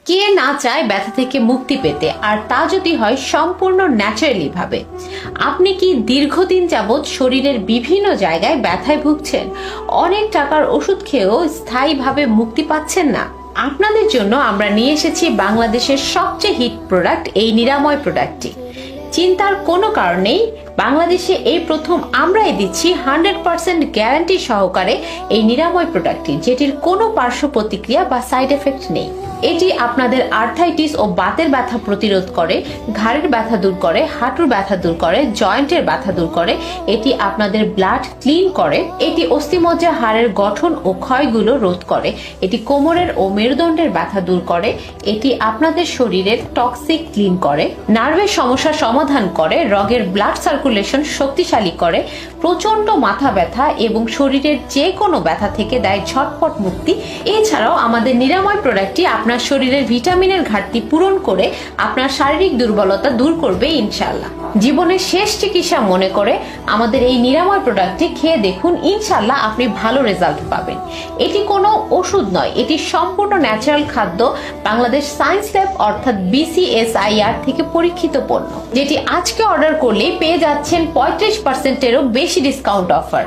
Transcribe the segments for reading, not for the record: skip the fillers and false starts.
কে না চায় ব্যথা থেকে মুক্তি পেতে, আর তা যদি হয় সম্পূর্ণ ন্যাচারালি ভাবে। আপনি কি দীর্ঘদিন যাবৎ শরীরের বিভিন্ন জায়গায় ব্যথায় ভুগছেন, অনেক টাকার ওষুধ খেয়েও স্থায়ীভাবে মুক্তি পাচ্ছেন না? আপনাদের জন্য আমরা নিয়ে এসেছি বাংলাদেশের সবচেয়ে হিট প্রোডাক্ট, এই নিরাময় প্রোডাক্টটি। চিন্তার কোনো কারণ নেই, বাংলাদেশে এই প্রথম আমরাই দিচ্ছি 100% গ্যারান্টি সহকারে এই নিরাময় প্রোডাক্টটি, যেটির কোনো পার্শ্ব প্রতিক্রিয়া বা সাইড এফেক্ট নেই। এটি আপনাদের আর্থাইটিস ও বাতের ব্যথা প্রতিরোধ করে, ঘাড়ের ব্যথা দূর করে, হাঁটুর ব্যথা দূর করে, জয়েন্টের ব্যথা দূর করে। এটি আপনাদের ব্লাড ক্লিন করে, এটি অস্থিমজ্জা হাড়ের গঠন ও ক্ষয়গুলো রোধ করে, এটি কোমরের ও মেরুদণ্ডের ব্যথা দূর করে, এটি আপনাদের শরীরের টক্সিক ক্লিন করে, নার্ভের সমস্যার সমাধান করে, রগের ব্লাড সার্কুলেশন শক্তিশালী করে, প্রচন্ড মাথা ব্যথা এবং শরীরের যে কোনো ব্যথা থেকে দেয় ঝটপট মুক্তি। এছাড়াও আমাদের নিরাময় প্রোডাক্টটি আপনার শরীরের ভিটামিনের ঘাটতি পূরণ করে আপনার শারীরিক দুর্বলতা দূর করবে ইনশাআল্লাহ। জীবনের শেষ চিকিৎসা মনে করে আমাদের এই নিরাময় প্রোডাক্টটি খেয়ে দেখুন, ইনশাআল্লাহ আপনি ভালো রেজাল্ট পাবেন। এটি কোনো ওষুধ নয়, এটি সম্পূর্ণ ন্যাচারাল খাদ্য, বাংলাদেশ সায়েন্স ল্যাব অর্থাৎ BCSIR থেকে পরীক্ষিত পণ্য, যেটি আজকে অর্ডার করলেই পেয়ে যাচ্ছেন 35%-এরও বেশি ডিসকাউন্ট অফার।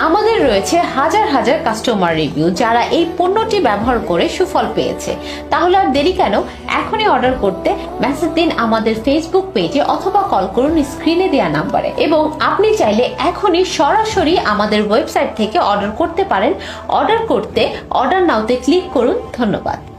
আমাদের রয়েছে হাজার হাজার কাস্টমার রিভিউ যারা এই পণ্যটি ব্যবহার করে সুফল পেয়েছে। তাহলে আর দেরি কেন, এখনই অর্ডার করতে মেসেজ দিন আমাদের ফেসবুক পেজে অথবা কল করুন স্ক্রিনে দেওয়া নাম্বারে। এবং আপনি চাইলে এখনই সরাসরি আমাদের ওয়েবসাইট থেকে অর্ডার করতে পারেন। অর্ডার করতে অর্ডার নাওতে ক্লিক করুন। ধন্যবাদ।